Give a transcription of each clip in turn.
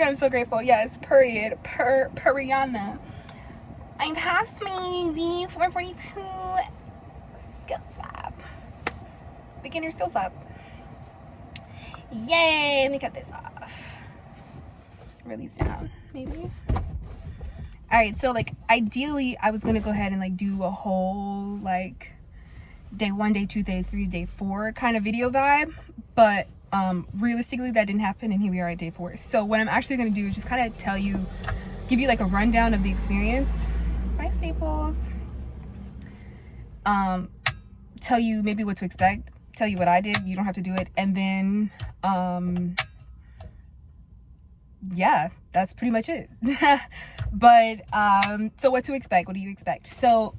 god, I'm so grateful. Yes, period. Periana. I passed my d442 skills lab. Beginner skills lab. Yay! Let me cut this off. Release down, maybe. Alright, so like ideally I was gonna go ahead and like do a whole like day 1, day 2, day 3, day 4 kind of video vibe, but realistically that didn't happen, and here we are at day 4. So what I'm actually going to do is just kind of give you like a rundown of the experience. Bye, Staples. Tell you maybe what to expect, tell you what I did, you don't have to do it, and then yeah, that's pretty much it. But so what to expect, what do you expect? So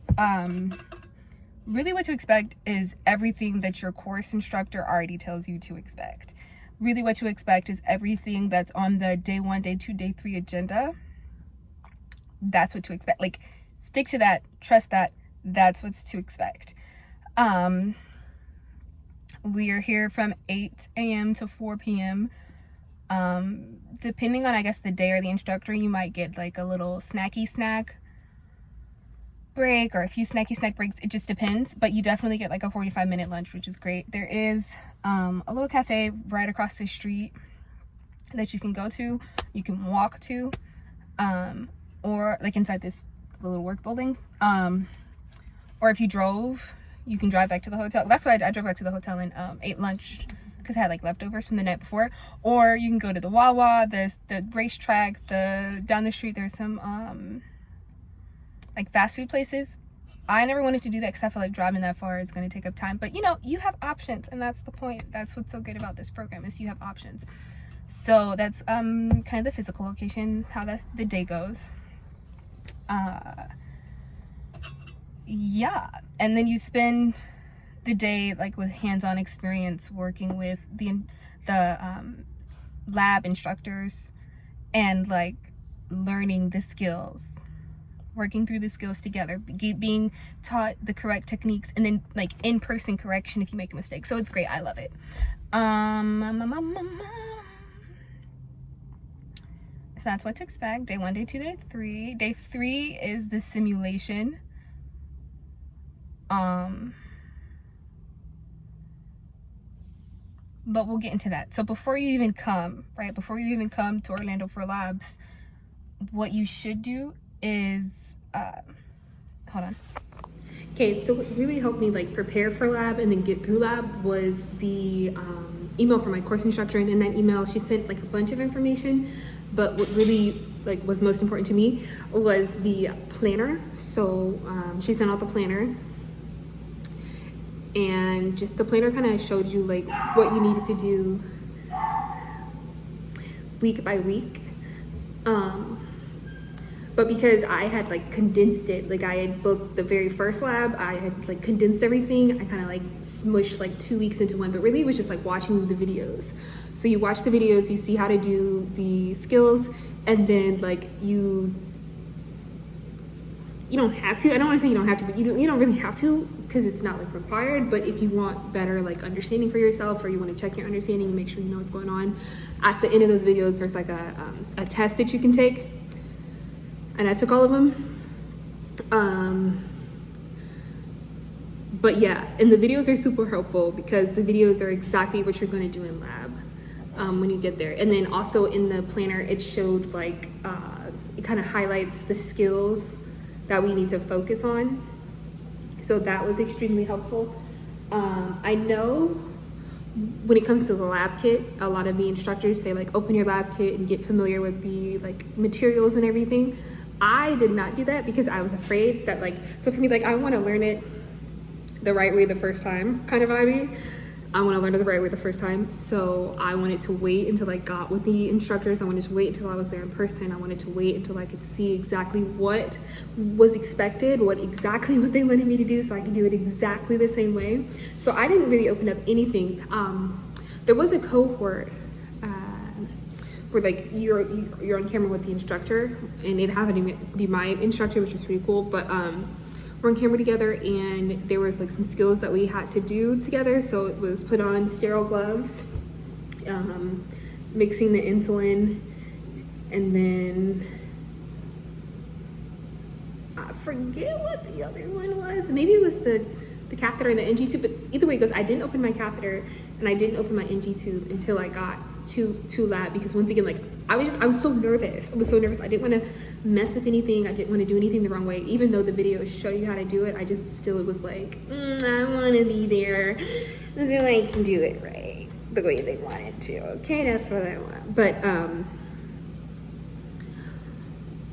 really what to expect is everything that your course instructor already tells you to expect. Really what to expect is everything that's on the day 1, day 2, day 3 agenda. That's what to expect. Like, stick to that, trust that, that's what's to expect. We are here from 8 a.m. to 4 p.m. Depending on, I guess, the day or the instructor, you might get like a little snacky snack break or a few snacky snack breaks. It just depends, but you definitely get like a 45-minute lunch, which is great. There is a little cafe right across the street that you can go to, you can walk to, or like inside this little work building, or if you drove, you can drive back to the hotel. That's why I drove back to the hotel and ate lunch because I had like leftovers from the night before. Or you can go to the Wawa, the racetrack, down the street there's some like fast food places. I never wanted to do that because I feel like driving that far is going to take up time, but you know, you have options, and that's the point. That's what's so good about this program, is you have options. So that's kind of the physical location, how the day goes. Yeah, and then you spend the day like with hands-on experience working with the lab instructors and like learning the skills, working through the skills together, being taught the correct techniques, and then like in-person correction if you make a mistake. So it's great. I love it. So that's what to expect. Day 1, day 2, day 3. Day 3 is the simulation. But we'll get into that. So before you even come, to Orlando for labs, what you should do is hold on. Okay, so what really helped me like prepare for lab and then get through lab was the email from my course instructor. And in that email she sent like a bunch of information, but what really like was most important to me was the planner. So she sent out the planner, and just the planner kind of showed you like what you needed to do week by week. But because I had like condensed it, like I had booked the very first lab, I had like condensed everything, I kind of like smushed like 2 weeks into one, but really it was just like watching the videos. So you watch the videos, you see how to do the skills, and then like you don't have to, I don't want to say you don't have to, but you don't really have to, because it's not like required. But if you want better like understanding for yourself, or you want to check your understanding and make sure you know what's going on, at the end of those videos there's like a test that you can take, and I took all of them. But yeah, and the videos are super helpful because the videos are exactly what you're going to do in lab when you get there. And then also in the planner it showed like it kind of highlights the skills that we need to focus on. So that was extremely helpful. I know when it comes to the lab kit, a lot of the instructors say like open your lab kit and get familiar with the like materials and everything. I did not do that because I was afraid that like, so for me, like I want to learn it the right way the first time, kind of vibey. I want to learn it the right way the first time. So I wanted to wait until I got with the instructors. I wanted to wait until I was there in person. I wanted to wait until I could see exactly what was expected, what they wanted me to do, so I could do it exactly the same way. So I didn't really open up anything. There was a cohort where like you're on camera with the instructor, and it happened to be my instructor, which was pretty cool. But we're on camera together, and there was like some skills that we had to do together. So it was put on sterile gloves, mixing the insulin, And then I forget what the other one was. Maybe it was the catheter and the NG tube, but either way it goes, I didn't open my catheter and I didn't open my NG tube until I got to lab, because once again, like I was so nervous. I was so nervous. I didn't want to mess with anything. I didn't want to do anything the wrong way. Even though the videos show you how to do it, I just still was like, I want to be there so I can do it right the way they want it to. Okay, that's what I want.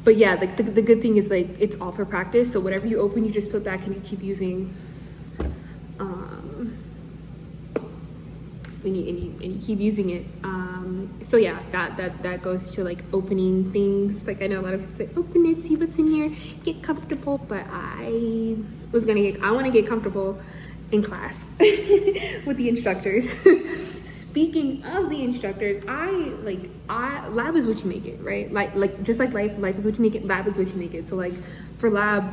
But yeah, the good thing is like it's all for practice. So whatever you open, you just put back and you keep using. And you keep using it. So yeah, that goes to like opening things. Like I know a lot of people say, open it, see what's in here, get comfortable. But I want to get comfortable in class with the instructors. Speaking of the instructors, lab is what you make it, right? Like just like life is what you make it, lab is what you make it. So like for lab,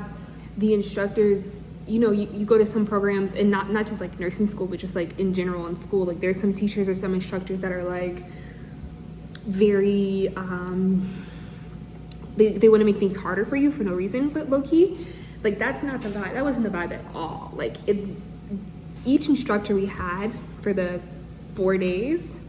the instructors, you know, you go to some programs, and not just like nursing school, but just like in general in school, like there's some teachers or some instructors that are like very, they want to make things harder for you for no reason, but low-key, like that's not the vibe. That wasn't the vibe at all. Like each instructor we had for the 4 days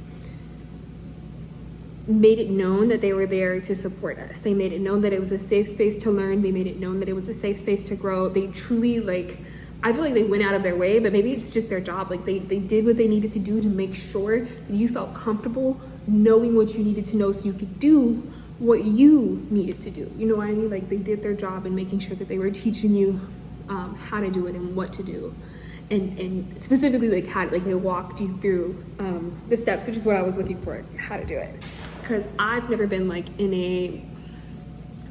made it known that they were there to support us. They made it known that it was a safe space to learn. They made it known that it was a safe space to grow. They truly, like, I feel like they went out of their way, but maybe it's just their job. Like they did what they needed to do to make sure that you felt comfortable knowing what you needed to know so you could do what you needed to do. You know what I mean? Like they did their job in making sure that they were teaching you how to do it and what to do. And specifically like how, like they walked you through the steps, which is what I was looking for, how to do it. Because I've never been like in a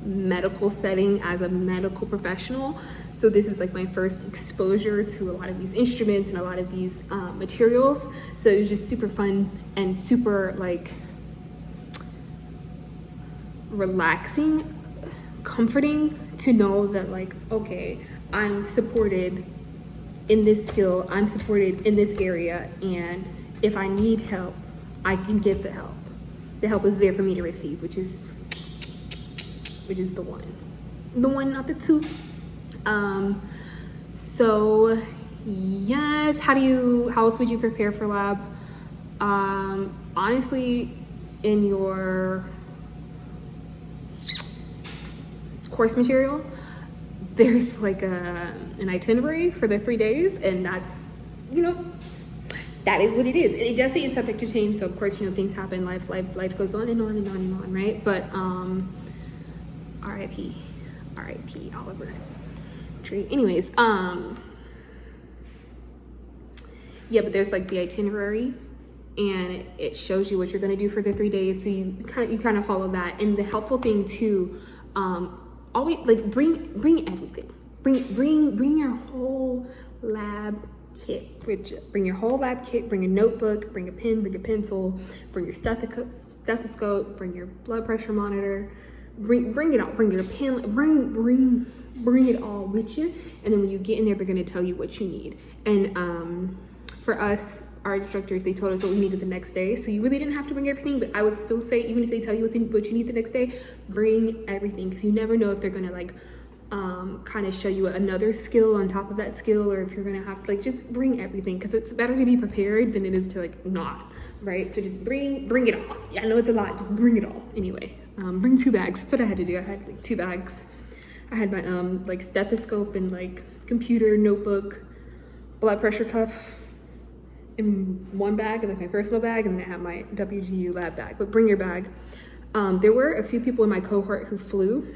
medical setting as a medical professional. So this is like my first exposure to a lot of these instruments and a lot of these materials. So it was just super fun and super like relaxing, comforting to know that like, okay, I'm supported in this skill, I'm supported in this area, and if I need help, I can get the help. The help is there for me to receive, which is the one, not the two. So yes, how else would you prepare for lab? Honestly, in your course material, there's like an itinerary for the 3 days, and that's, you know, that is what it is. It does say it's subject to change, so of course, you know, things happen, life goes on and on and on and on, right? But R.I.P. Oliver Tree. Anyways, yeah, but there's like the itinerary, and it shows you what you're gonna do for the 3 days. So you kind of follow that. And the helpful thing too, always like bring everything. Bring your whole lab kit with you. Bring your whole lab kit. Bring a notebook. Bring a pen. Bring a pencil. Bring your stethoscope. Bring your blood pressure monitor. Bring it all. Bring your pen. Bring it all with you. And then when you get in there, they're gonna tell you what you need. And for us, our instructors, they told us what we needed the next day. So you really didn't have to bring everything, but I would still say, even if they tell you what you need the next day, bring everything, because you never know if they're gonna like kind of show you another skill on top of that skill, or if you're gonna have to like just bring everything, because it's better to be prepared than it is to like not, right? So just bring it all. Yeah, I know it's a lot, just bring it all. Anyway, bring 2 bags. That's what I had to do. I had like 2 bags. I had my like stethoscope and like computer, notebook, blood pressure cuff in one bag, and like my personal bag, and then I have my WGU lab bag. But bring your bag. There were a few people in my cohort who flew,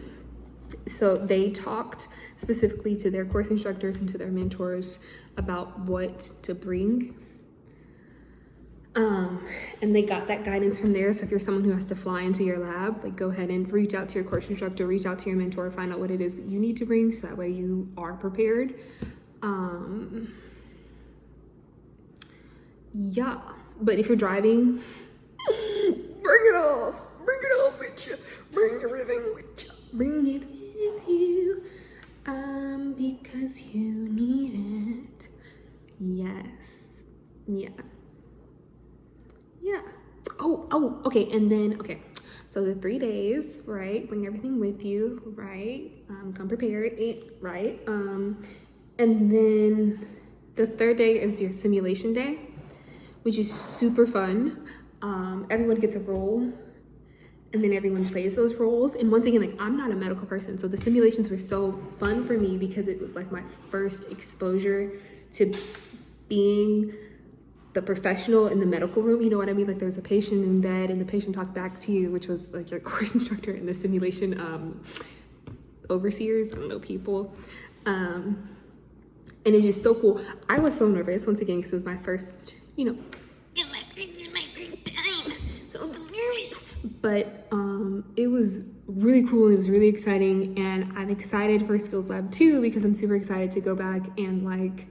so they talked specifically to their course instructors and to their mentors about what to bring, and they got that guidance from there. So if you're someone who has to fly into your lab, like go ahead and reach out to your course instructor, reach out to your mentor, find out what it is that you need to bring, so that way you are prepared. Yeah, but if you're driving, bring it all with you. Bring everything with you. Bring it with you, because you need it. Yes, yeah. Oh, okay, and then, okay. So the 3 days, right? Bring everything with you, right? Come prepared, right? And then the 3rd day is your simulation day, which is super fun. Everyone gets a role, and then everyone plays those roles. And once again, like, I'm not a medical person, so the simulations were so fun for me because it was like my first exposure to being the professional in the medical room. You know what I mean? Like, there was a patient in bed and the patient talked back to you, which was like your course instructor, and the simulation overseers, I don't know, people. And it was just so cool. I was so nervous, once again, because it was my first, you know, my first time. So nervous. But it was really cool. It was really exciting. And I'm excited for Skills Lab 2 because I'm super excited to go back and like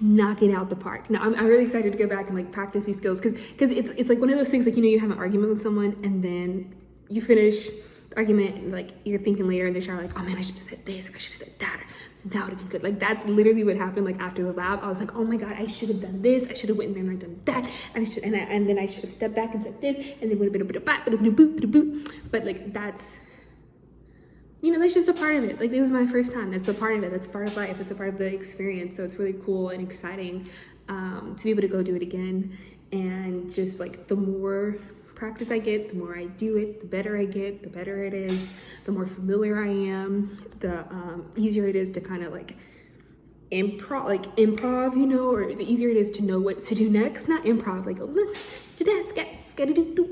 knock it out the park. Now I'm really excited to go back and like practice these skills because it's like one of those things, like, you know, you have an argument with someone and then you finish the argument and like you're thinking later in the shower, like, oh man, I should have said this, I should have said that would have been good. Like, that's literally what happened. Like, after the lab, I was like, oh my god, I should have done this, I should have went in there and done that, and then I should have stepped back and said this, and then would have been a bit of boop. But like, that's, you know, that's just a part of it. Like, this was my first time. That's a part of it. That's a part of life. It's a part of the experience. So it's really cool and exciting to be able to go do it again. And just like, the more practice I get, the more I do it, the better I get, the better it is, the more familiar I am, the easier it is to kind of like improv, you know, or the easier it is to know what to do next. Not improv, like, oh, look, do that, scat,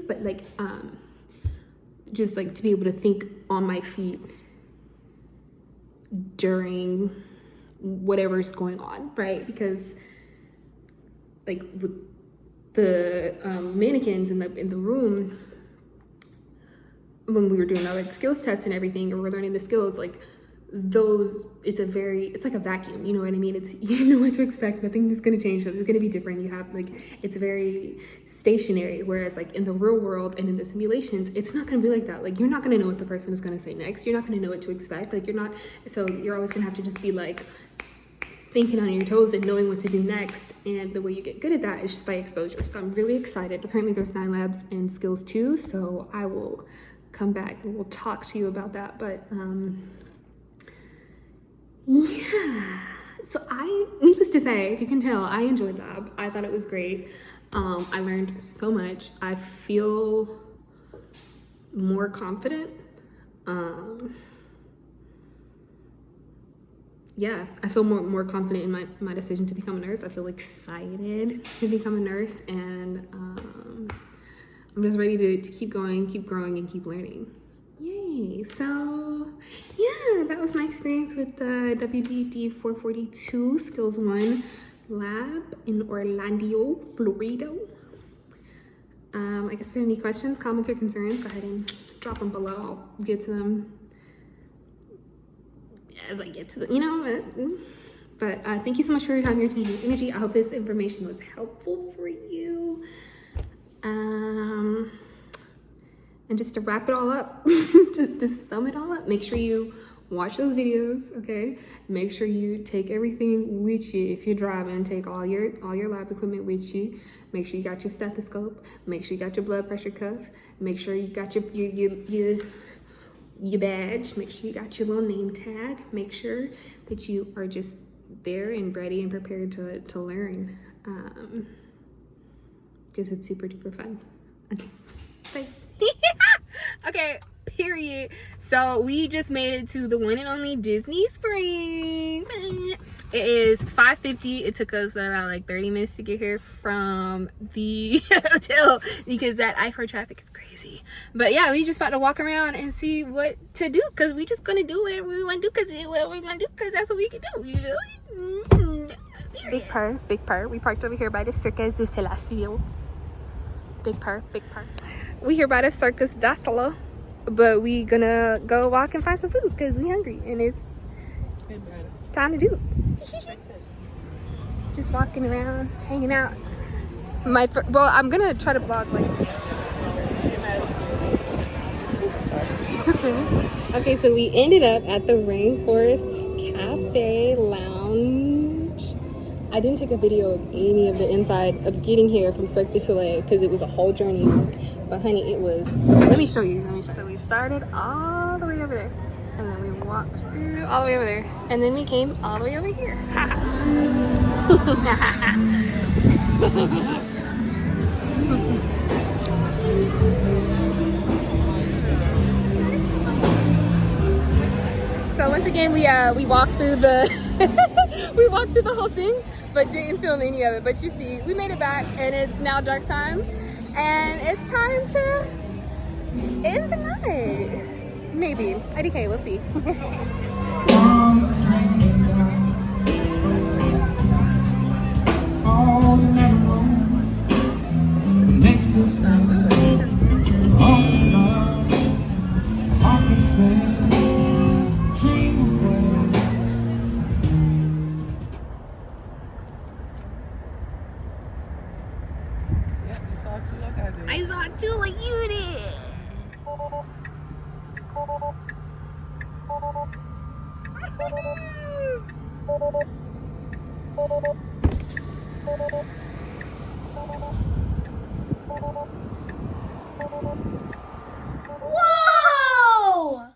but like, just like to be able to think on my feet during whatever's going on, right? Because like with the mannequins in the room, when we were doing our like skills tests and everything, and we're learning the skills, like those, it's like a vacuum, you know what I mean? It's, you know what to expect, nothing is going to change, it's going to be different. You have like, it's very stationary, whereas like in the real world and in the simulations, it's not going to be like that. Like, you're not going to know what the person is going to say next, you're not going to know what to expect, like, you're not, so you're always going to have to just be like thinking on your toes and knowing what to do next. And the way you get good at that is just by exposure. So I'm really excited. Apparently there's 9 labs in skills 2, so I will come back and we'll talk to you about that. But yeah, so needless to say, if you can tell, I enjoyed lab. I thought it was great. I learned so much. I feel more confident. Yeah, I feel more confident in my decision to become a nurse. I feel excited to become a nurse, and I'm just ready to keep going, keep growing, and keep learning. Yay! So yeah, that was my experience with the d442 Skills 1 lab in Orlando, Florida. I guess if you have any questions, comments, or concerns, go ahead and drop them below. I'll get to them as I get to the, you know. But thank you so much for your time, your attention, your energy. I hope this information was helpful for you. And just to wrap it all up, to sum it all up, make sure you watch those videos, okay? Make sure you take everything with you. If you're driving, take all your lab equipment with you. Make sure you got your stethoscope. Make sure you got your blood pressure cuff. Make sure you got your badge. Make sure you got your little name tag. Make sure that you are just there and ready and prepared to learn, because it's super duper fun. Okay, bye. Okay, period. So we just made it to the one and only Disney Springs. It is 5:50. It took us around like 30 minutes to get here from the hotel because that I-4 traffic is crazy. But yeah, we just about to walk around and see what to do, because we just gonna do whatever we want to do, because that's what we can do, you know? Big purr. We parked over here by the Circus du Celestial. Big purr. We here by the Circus du Soleil, but we gonna go walk and find some food because we hungry and it's time to do it. Just walking around, hanging out. Well, I'm gonna try to vlog like. It's okay. Okay, so we ended up at the Rainforest Cafe Lounge. I didn't take a video of any of the inside of getting here from Cirque du Soleil because it was a whole journey. But honey, it was. So let me show you. So we started all the way over there, and then we walked through all the way over there, and then we came all the way over here. So once again, we walked through the we walked through the whole thing, but didn't film any of it. But you see, we made it back, and it's now dark time, and it's time to end the night. Maybe. IDK, we'll see. All you never know makes us all this love, heart can stand, dream away. Yep, you saw it too like I did. I saw it too, like you did. Whoa!